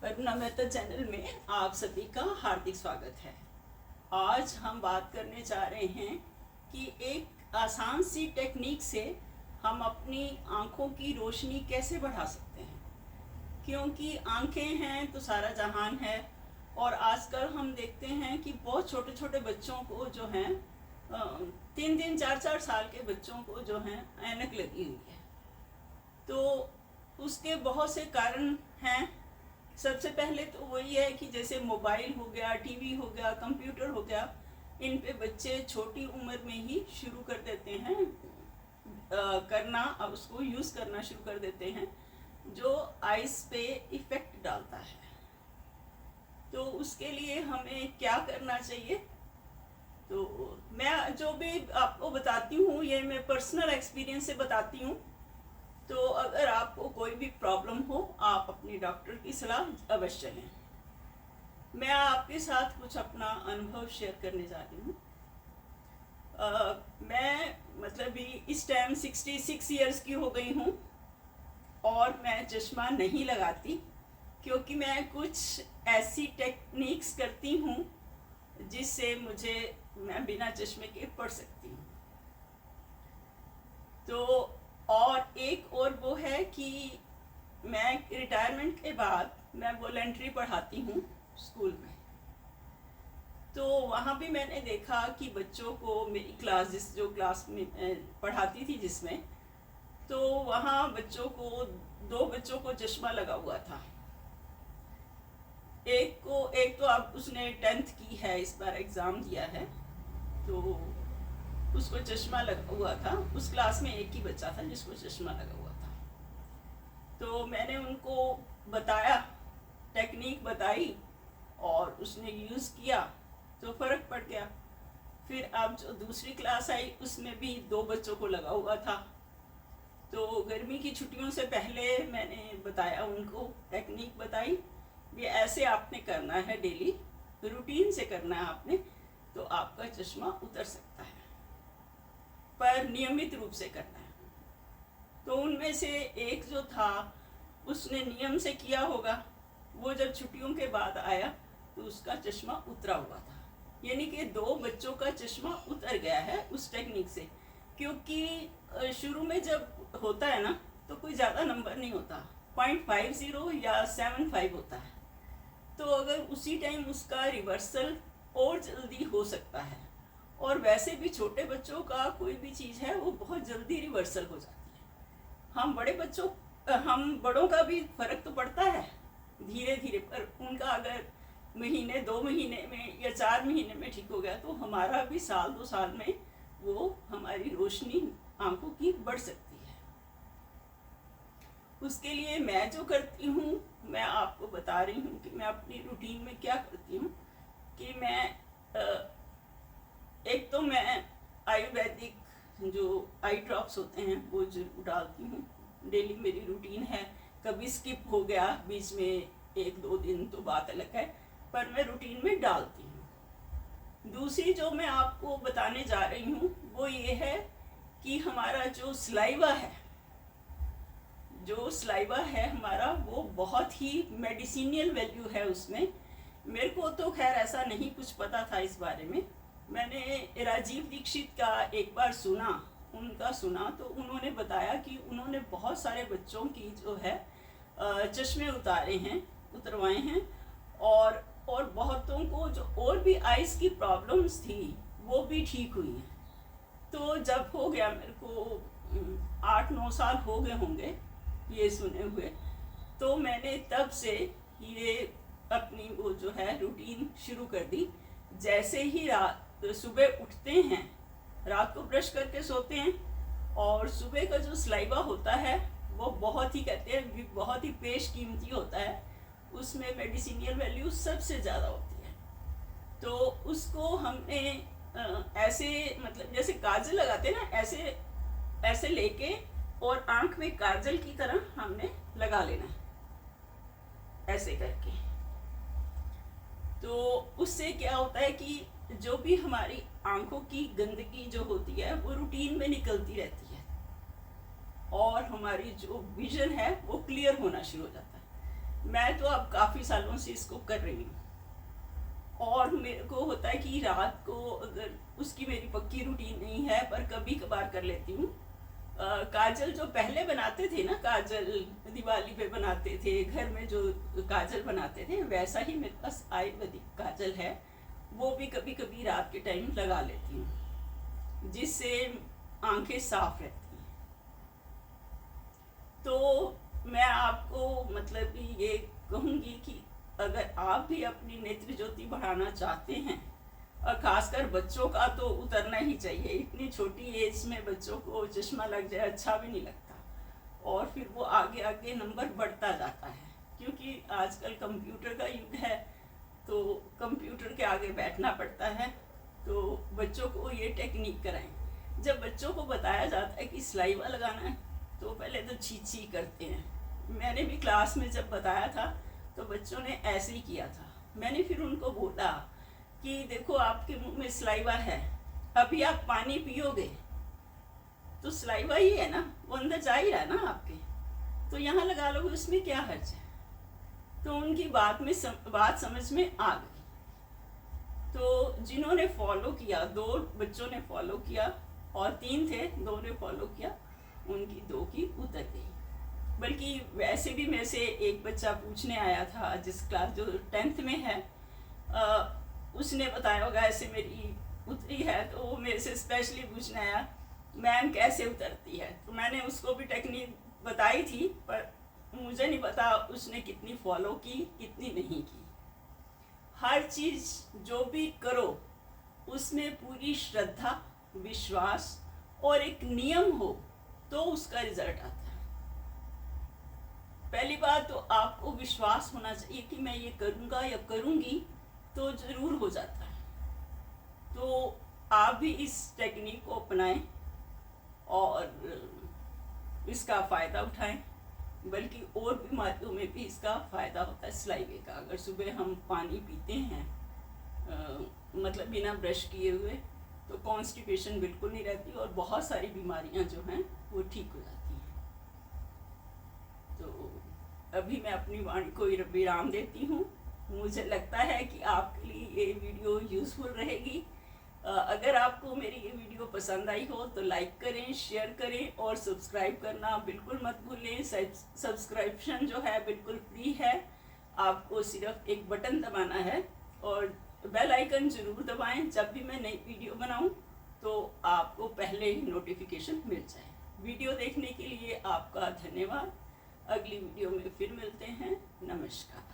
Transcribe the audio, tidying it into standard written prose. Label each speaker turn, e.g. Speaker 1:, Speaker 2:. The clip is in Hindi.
Speaker 1: अरुणा मेहता चैनल में आप सभी का हार्दिक स्वागत है। आज हम बात करने जा रहे हैं कि एक आसान सी टेक्निक से हम अपनी आँखों की रोशनी कैसे बढ़ा सकते हैं, क्योंकि आँखें हैं तो सारा जहान है। और आजकल हम देखते हैं कि बहुत छोटे छोटे बच्चों को जो हैं 3 4 साल के बच्चों को जो हैं ऐनक लगी हुई है। तो उसके बहुत से कारण हैं। सबसे पहले तो वही है कि जैसे मोबाइल हो गया, टीवी हो गया, कंप्यूटर हो गया, इन पे बच्चे छोटी उम्र में ही शुरू कर देते हैं करना, अब उसको यूज़ करना शुरू कर देते हैं, जो आइस पे इफ़ेक्ट डालता है। तो उसके लिए हमें क्या करना चाहिए? तो मैं जो भी आपको बताती हूँ ये मैं पर्सनल एक्सपीरियंस से बताती हूँ। तो अगर आपको कोई भी प्रॉब्लम हो आप अपनी डॉक्टर की सलाह अवश्य लें। मैं आपके साथ कुछ अपना अनुभव शेयर करने जा रही हूँ। मैं मतलब इस टाइम 66 इयर्स की हो गई हूँ और मैं चश्मा नहीं लगाती, क्योंकि मैं कुछ ऐसी टेक्निक्स करती हूँ जिससे मैं बिना चश्मे के पढ़ सकती हूँ। तो और एक और वो है कि मैं रिटायरमेंट के बाद मैं वॉलंटरी पढ़ाती हूँ स्कूल में। तो वहाँ भी मैंने देखा कि बच्चों को मेरी जो क्लास में पढ़ाती थी जिसमें, तो वहाँ दो बच्चों को चश्मा लगा हुआ था। एक तो अब उसने 10th की है, इस बार एग्ज़ाम दिया है, तो उसको चश्मा लगा हुआ था। उस क्लास में एक ही बच्चा था जिसको चश्मा लगा हुआ था। तो मैंने उनको बताया, टेक्निक बताई और उसने यूज़ किया तो फ़र्क पड़ गया। फिर अब जो दूसरी क्लास आई उसमें भी 2 बच्चों को लगा हुआ था। तो गर्मी की छुट्टियों से पहले मैंने बताया उनको, टेक्निक बताई, ये ऐसे आपने करना है, डेली रूटीन से करना है आपने, तो आपका चश्मा उतर सकता है, पर नियमित रूप से करना है। तो उनमें से एक जो था उसने नियम से किया होगा, वो जब छुट्टियों के बाद आया तो उसका चश्मा उतरा हुआ था। यानी कि 2 बच्चों का चश्मा उतर गया है उस टेक्निक से। क्योंकि शुरू में जब होता है ना तो कोई ज़्यादा नंबर नहीं होता, 0.50 या 75 होता है। तो अगर उसी टाइम उसका रिवर्सल और जल्दी हो सकता है, और वैसे भी छोटे बच्चों का कोई भी चीज़ है वो बहुत जल्दी रिवर्सल हो जाती है। हम बड़ों का भी फर्क तो पड़ता है धीरे धीरे, पर उनका अगर महीने 2 महीने में या 4 महीने में ठीक हो गया, तो हमारा भी 1-2 साल में वो हमारी रोशनी आंखों की बढ़ सकती है। उसके लिए मैं जो करती हूँ, मैं आपको बता रही हूँ कि मैं अपनी रूटीन में क्या करती हूँ। कि एक तो मैं आयुर्वेदिक जो आई ड्रॉप्स होते हैं वो जरूर डालती हूँ, डेली मेरी रूटीन है। कभी स्किप हो गया बीच में 1-2 दिन तो बात अलग है, पर मैं रूटीन में डालती हूँ। दूसरी जो मैं आपको बताने जा रही हूँ वो ये है कि हमारा जो स्लाइवा है हमारा, वो बहुत ही मेडिसिनियल वैल्यू है उसमें। मेरे को तो खैर ऐसा नहीं कुछ पता था इस बारे में। मैंने राजीव दीक्षित का एक बार सुना तो उन्होंने बताया कि उन्होंने बहुत सारे बच्चों की जो है चश्मे उतरवाए हैं, और बहुतों को जो और भी आइज़ की प्रॉब्लम्स थी वो भी ठीक हुई हैं। तो जब हो गया, मेरे को 8-9 साल हो गए होंगे ये सुने हुए, तो मैंने तब से ये अपनी वो जो है रूटीन शुरू कर दी। जैसे ही सुबह उठते हैं, रात को ब्रश करके सोते हैं, और सुबह का जो स्लाइवा होता है वो बहुत ही बेशकीमती होता है, उसमें मेडिसिनियल वैल्यू सबसे ज़्यादा होती है। तो उसको हमने ऐसे, मतलब जैसे काजल लगाते हैं ना, ऐसे लेके और आँख में काजल की तरह हमने लगा लेना है, ऐसे करके। तो उससे क्या होता है कि जो भी हमारी आँखों की गंदगी जो होती है वो रूटीन में निकलती रहती है, और हमारी जो विजन है वो क्लियर होना शुरू हो जाता है। मैं तो अब काफ़ी सालों से इसको कर रही हूँ, और मेरे को होता है कि रात को अगर उसकी मेरी पक्की रूटीन नहीं है पर कभी कभार कर लेती हूँ। काजल जो पहले बनाते थे ना, काजल दिवाली पे बनाते थे घर में, जो काजल बनाते थे वैसा ही मेरे पास आयुर्वेदिक काजल है, वो भी कभी कभी रात के टाइम लगा लेती हूँ, जिससे आंखें साफ रहती हैं। तो मैं आपको मतलब ये कहूँगी कि अगर आप भी अपनी नेत्र ज्योति बढ़ाना चाहते हैं, और खासकर बच्चों का तो उतरना ही चाहिए। इतनी छोटी एज में बच्चों को चश्मा लग जाए अच्छा भी नहीं लगता, और फिर वो आगे आगे नंबर बढ़ता जाता है, क्योंकि आजकल कंप्यूटर का युग है, तो कंप्यूटर के आगे बैठना पड़ता है। तो बच्चों को ये टेक्निक कराएं। जब बच्चों को बताया जाता है कि सलाइवा लगाना है तो पहले तो छी छी करते हैं। मैंने भी क्लास में जब बताया था तो बच्चों ने ऐसे ही किया था। मैंने फिर उनको बोला कि देखो आपके मुंह में सलाइवा है, अभी आप पानी पियोगे तो सलाइवा ही है ना, वो अंदर जा ही रहा है ना आपके, तो यहाँ लगा लोगे, उसमें क्या हर्ज है। तो उनकी बात समझ में आ गई। तो जिन्होंने फॉलो किया, 2 बच्चों ने फॉलो किया और 3 थे, 2 ने फॉलो किया, उनकी 2 की उतर गई। बल्कि वैसे भी मेरे से एक बच्चा पूछने आया था, जिस क्लास जो 10th में है, उसने बताया होगा ऐसे मेरी उतरी है, तो वो मेरे से स्पेशली पूछने आया मैम कैसे उतरती है। तो मैंने उसको भी टेक्निक बताई थी, पर मुझे नहीं पता उसने कितनी फॉलो की कितनी नहीं की। हर चीज़ जो भी करो उसमें पूरी श्रद्धा, विश्वास और एक नियम हो तो उसका रिजल्ट आता है। पहली बात तो आपको विश्वास होना चाहिए कि मैं ये करूँगा या करूँगी तो ज़रूर हो जाता है। तो आप भी इस टेक्निक को अपनाएं और इसका फ़ायदा उठाएं। बल्कि और बीमारियों में भी इसका फ़ायदा होता है सलाइवे का। अगर सुबह हम पानी पीते हैं मतलब बिना ब्रश किए हुए, तो कॉन्स्टिपेशन बिल्कुल नहीं रहती और बहुत सारी बीमारियां जो हैं वो ठीक हो जाती हैं। तो अभी मैं अपनी वाणी को विराम देती हूँ। मुझे लगता है कि आपके लिए ये वीडियो यूज़फुल रहेगी। अगर आपको मेरी ये वीडियो पसंद आई हो तो लाइक करें, शेयर करें और सब्सक्राइब करना बिल्कुल मत भूलें। सब्सक्रिप्शन जो है बिल्कुल फ्री है, आपको सिर्फ एक बटन दबाना है और बेल आइकन ज़रूर दबाएं। जब भी मैं नई वीडियो बनाऊं तो आपको पहले ही नोटिफिकेशन मिल जाए। वीडियो देखने के लिए आपका धन्यवाद। अगली वीडियो में फिर मिलते हैं। नमस्कार।